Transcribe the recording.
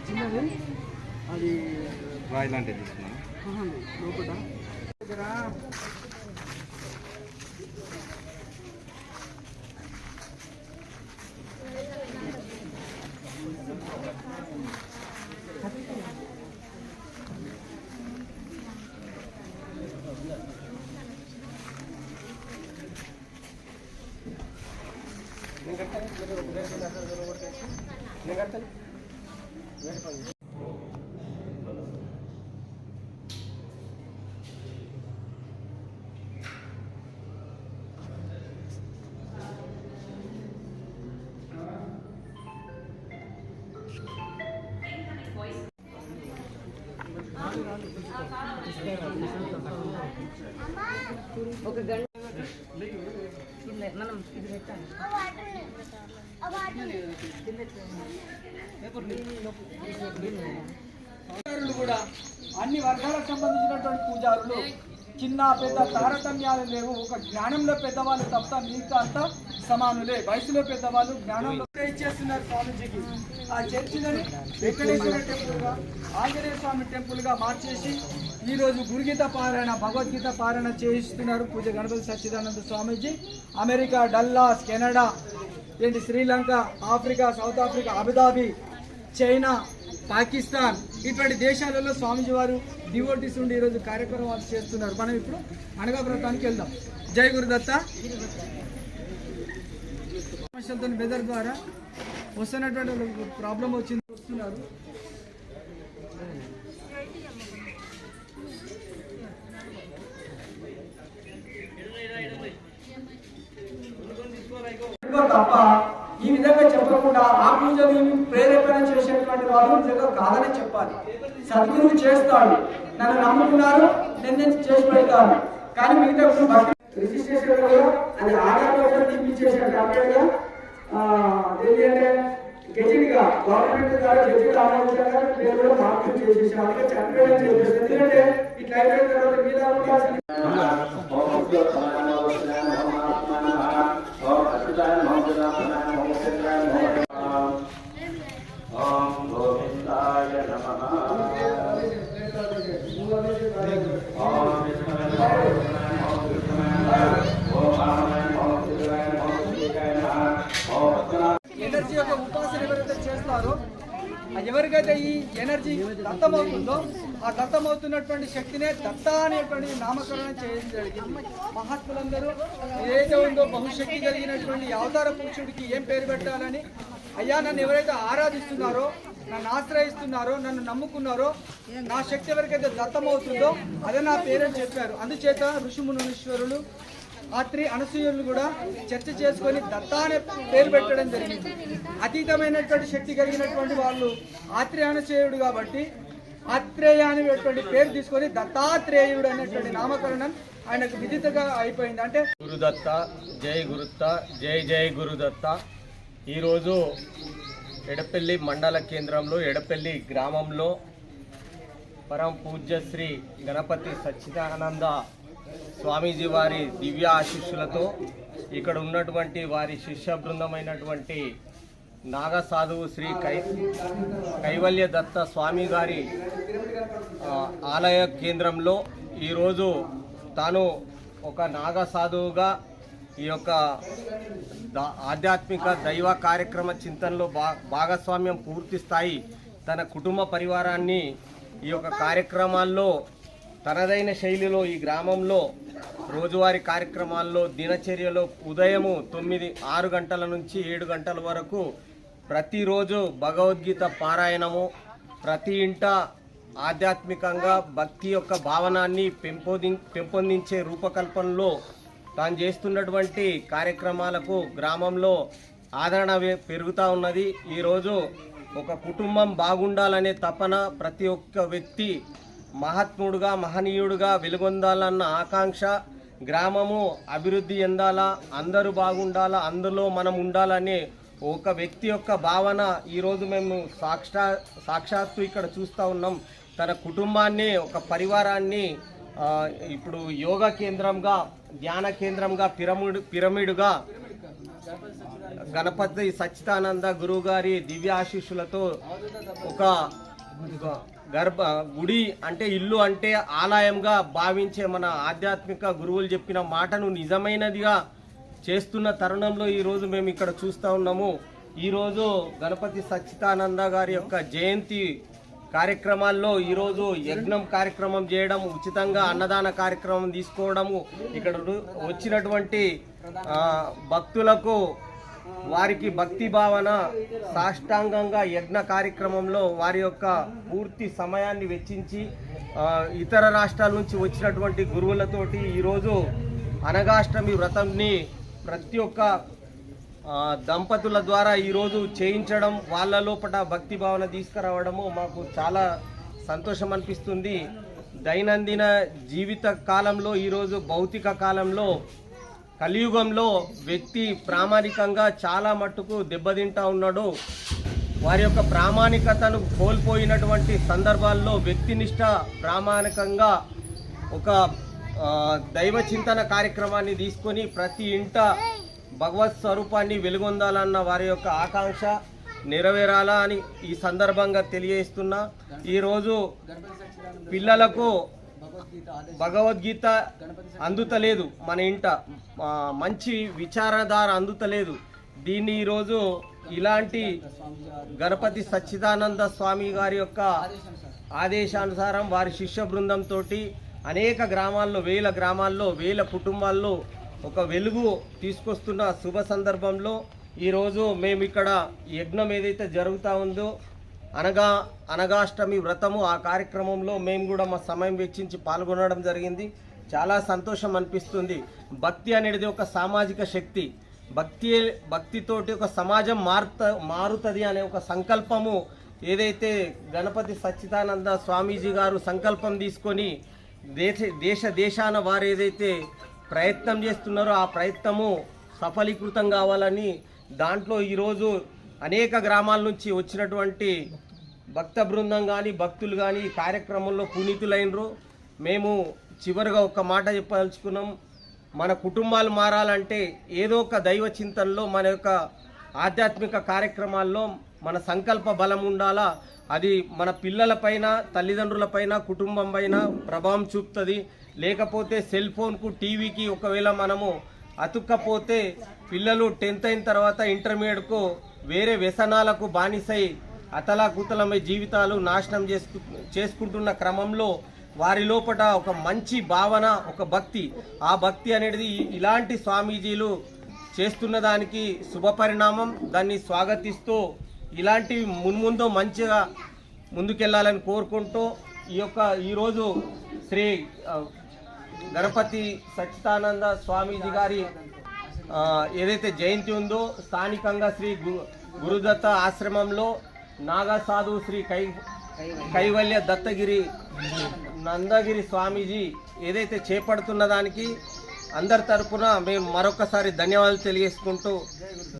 చిన్నది అది రాయి లాంటిది తీసుకున్నాను లోపల ఒక గంట మనం ఇది పెట్టాలి కూడా అన్ని వర్గాలకు సంబంధించినటువంటి పూజారులు చిన్న పెద్ద తారతమ్యాలు లేవు. ఒక జ్ఞానంలో పెద్దవాళ్ళు తప్ప మిగతా అంతా సమానులే. వయసులో పెద్దవాళ్ళు జ్ఞానంలో ఇచ్చేస్తున్నారు స్వామీజీకి. ఆ చర్చిలని వెంకటేశ్వర టెంపుల్గా, ఆంజనేయ స్వామి టెంపుల్గా మార్చేసి ఈరోజు గురుగీత పారాయణ, భగవద్గీత పారాయణ చేయిస్తున్నారు పూజ Ganapati Sachchidananda Swamiji. America, Dallas, Canada, Sri Lanka, Africa, South Africa, Abu Dhabi, China, Pakistan ఇటువంటి దేశాలలో స్వామీజీ వారు డివోటీస్ ఉండి ఈరోజు కార్యక్రమాలు చేస్తున్నారు. మనం ఇప్పుడు అనగా వ్రతానికి వెళ్దాం. జై గురుదత్త. సమస్యలతో వెదర్ ద్వారా వస్తున్నటువంటి ప్రాబ్లం వచ్చింది వస్తున్నారు. తప్ప ఈ విధంగా చెప్పకుండా ఆ పూజని ప్రేరేపణ చేసేటువంటి వాళ్ళు నిజంగా కాదని చెప్పాలి. సద్గురువు చేస్తాడు, నన్ను నమ్ముకున్నారు, నేను చేసి పెడతాను. కానీ మిగతా రిజిస్ట్రేషన్ కూడా అది ఆధార్ తీపించేసాడు కంప్లీట్గా. ఏంటంటే గెజిట్ గా గవర్నమెంట్ ద్వారా గెజిట్ ఆమోదించాలి, పేరు కూడా మార్పులు చేసేసారు. అందుకే చనిపోయాలని చెప్పేసి. ఎందుకంటే ఇట్లా అయిపోయిన తర్వాత మీద అవకాశం ఎనర్జీ యొక్క ఉపాసన ఎవరైతే చేస్తారో, ఎవరికైతే ఈ ఎనర్జీ దత్తమవుతుందో ఆ దత్తమవుతున్నటువంటి శక్తినే దత్త అనేటువంటి నామకరణం చేయడం జరిగింది. మహాత్ములందరూ ఏదైతే ఉందో బహుశక్తి కలిగినటువంటి అవతార పురుషుడికి ఏం పేరు పెట్టాలని, అయ్యా నన్ను ఎవరైతే ఆరాధిస్తున్నారో, నన్ను ఆశ్రయిస్తున్నారో, నన్ను నమ్ముకున్నారో, నా శక్తి ఎవరికైతే దత్తమవుతుందో అదే నా పేరని చెప్పారు. అందుచేత ఋషిమునీశ్వరులు, ఆత్రి అనసూయులు కూడా చర్చ చేసుకొని దత్త అనే పేరు పెట్టడం జరిగింది. అతీతమైనటువంటి శక్తి కలిగినటువంటి వాళ్ళు ఆత్రి అనసూయుడు కాబట్టి ఆత్రేయ అనేటువంటి పేరు తీసుకొని దత్తాత్రేయుడు అనేటువంటి నామకరణం ఆయనకు విదితగా అయిపోయింది. అంటే గురుదత్త, జై గురుత్త, జై జై గురుదత్త. ఈరోజు ఎడపల్లి మండల కేంద్రంలో ఎడపల్లి గ్రామంలో పరమ పూజ్య శ్రీ గణపతి సచ్చిదానంద స్వామీజీ వారి దివ్య ఆశీస్సులతో ఇక్కడ ఉన్నటువంటి వారి శిష్య బృందమైనటువంటి నాగసాధువు శ్రీ కైవల్య దత్త స్వామి గారి ఆలయ కేంద్రంలో ఈరోజు తాను ఒక నాగసాధువుగా ఈ యొక్క ఆధ్యాత్మిక దైవ కార్యక్రమ చింతనలో భాగస్వామ్యం పూర్తి స్థాయి తన కుటుంబ పరివారాన్ని ఈ యొక్క కార్యక్రమాల్లో తనదైన శైలిలో ఈ గ్రామంలో రోజువారీ కార్యక్రమాల్లో దినచర్యలో ఉదయము 6 గంటల నుంచి 7 గంటల వరకు ప్రతిరోజు భగవద్గీత పారాయణము, ప్రతి ఇంట ఆధ్యాత్మికంగా భక్తి యొక్క భావనాన్ని పెంపొందించే రూపకల్పనలో తాను చేస్తున్నటువంటి కార్యక్రమాలకు గ్రామంలో ఆదరణ పెరుగుతూ ఉన్నది. ఈరోజు ఒక కుటుంబం బాగుండాలనే తపన, ప్రతి ఒక్క వ్యక్తి మహాత్ముడుగా మహనీయుడుగా వెలుగొందాలన్న ఆకాంక్ష, గ్రామము అభివృద్ధి చెందాలా, అందరూ బాగుండాలా, అందులో మనం ఉండాలనే ఒక వ్యక్తి యొక్క భావన ఈరోజు మేము సాక్షాత్తు ఇక్కడ చూస్తూ ఉన్నాం. తన కుటుంబాన్ని, ఒక పరివారాన్ని ఇప్పుడు యోగా కేంద్రంగా, ధ్యాన కేంద్రంగా, పిరమిడ్గా గణపతి సచ్చిదానంద గురువు గారి దివ్య ఆశీస్సులతో ఒక గుడి అంటే ఇల్లు అంటే ఆలయంగా భావించే మన ఆధ్యాత్మిక గురువులు చెప్పిన మాటను నిజమైనదిగా చేస్తున్న తరుణంలో ఈరోజు మేము ఇక్కడ చూస్తూ ఉన్నాము. ఈరోజు గణపతి సచ్చిదానంద గారి యొక్క జయంతి కార్యక్రమాల్లో ఈరోజు యజ్ఞం కార్యక్రమం చేయడం, ఉచితంగా అన్నదాన కార్యక్రమం తీసుకోవడము, ఇక్కడ వచ్చినటువంటి భక్తులకు వారికి భక్తి భావన సాష్టాంగంగా యజ్ఞ కార్యక్రమంలో వారి యొక్క పూర్తి సమయాన్ని వెచ్చించి ఇతర రాష్ట్రాల నుంచి వచ్చినటువంటి గురువులతోటి ఈరోజు అనగాష్టమి వ్రతంని ప్రతి ఒక్క దంపతుల ద్వారా ఈరోజు చేయించడం, వాళ్ళ లోపల భక్తి భావన తీసుకురావడము మాకు చాలా సంతోషం అనిపిస్తుంది. దైనందిన జీవిత కాలంలో ఈరోజు భౌతిక కాలంలో కలియుగంలో వ్యక్తి ప్రామాణికంగా చాలా మట్టుకు దెబ్బతింటా ఉన్నాడు. వారి యొక్క ప్రామాణికతను కోల్పోయినటువంటి సందర్భాల్లో వ్యక్తినిష్ట ప్రామాణికంగా ఒక దైవ చింతన కార్యక్రమాన్ని తీసుకొని ప్రతి ఇంట భగవత్ స్వరూపాన్ని వెలుగొందాలన్న వారి యొక్క ఆకాంక్ష నెరవేరాలా అని ఈ సందర్భంగా తెలియజేస్తున్నా. ఈరోజు పిల్లలకు భగవద్గీత అందుతలేదు, మన ఇంట మంచి విచారధార అందుతలేదు. దీన్ని ఈరోజు ఇలాంటి గణపతి సచ్చిదానంద స్వామి గారి యొక్క ఆదేశానుసారం వారి శిష్య బృందంతో అనేక గ్రామాల్లో, వేల గ్రామాల్లో, వేల కుటుంబాల్లో ఒక వెలుగు తీసుకొస్తున్న శుభ సందర్భంలో ఈరోజు మేము ఇక్కడ యజ్ఞం ఏదైతే జరుగుతూ ఉందో అనగాష్టమి వ్రతము, ఆ కార్యక్రమంలో మేము కూడా మా సమయం వెచ్చించి పాల్గొనడం జరిగింది. చాలా సంతోషం అనిపిస్తుంది. భక్తి అనేది ఒక సామాజిక శక్తి. భక్తితోటి ఒక సమాజం మారుతుంది అనే ఒక సంకల్పము ఏదైతే గణపతి సచ్చిదానంద స్వామీజీ గారు సంకల్పం తీసుకొని దేశాన వారు ఏదైతే ప్రయత్నం చేస్తున్నారో ఆ ప్రయత్నము సఫలీకృతం కావాలని దాంట్లో ఈరోజు అనేక గ్రామాల నుంచి వచ్చినటువంటి భక్త బృందం కానీ భక్తులు కానీ ఈ కార్యక్రమంలో పునీతులైనరు. మేము చివరిగా ఒక మాట చెప్పదలుచుకున్నాం. మన కుటుంబాలు మారాలంటే ఏదో ఒక దైవ చింతనలో, మన యొక్క ఆధ్యాత్మిక కార్యక్రమాల్లో మన సంకల్ప బలం ఉండాలా. అది మన పిల్లలపైన, తల్లిదండ్రులపైన, కుటుంబం పైన ప్రభావం చూపుతుంది. లేకపోతే సెల్ ఫోన్కు, టీవీకి ఒకవేళ మనము అతుక్కపోతే పిల్లలు 10th అయిన తర్వాత ఇంటర్మీడియట్కు వేరే వ్యసనాలకు బానిసై అతలాకుతలమై జీవితాలు నాశనం చేసుకుంటున్న క్రమంలో వారి లోపల ఒక మంచి భావన, ఒక భక్తి, ఆ భక్తి అనేది ఇలాంటి స్వామీజీలు చేస్తున్న దానికి శుభపరిణామం. దాన్ని స్వాగతిస్తూ ఇలాంటివి మున్ముందు మంచిగా ముందుకెళ్లాలని కోరుకుంటూ ఈరోజు శ్రీ గణపతి సచ్చిదానంద స్వామీజీ గారి ఏదైతే జయంతి ఉందో స్థానికంగా శ్రీ గురుదత్త ఆశ్రమంలో నాగా సాధు శ్రీ కైవల్య దత్తగిరి నందగిరి స్వామీజీ ఏదైతే చేపడుతున్న దానికి అందరి తరపున మేము మరొకసారి ధన్యవాదాలు తెలియజేసుకుంటూ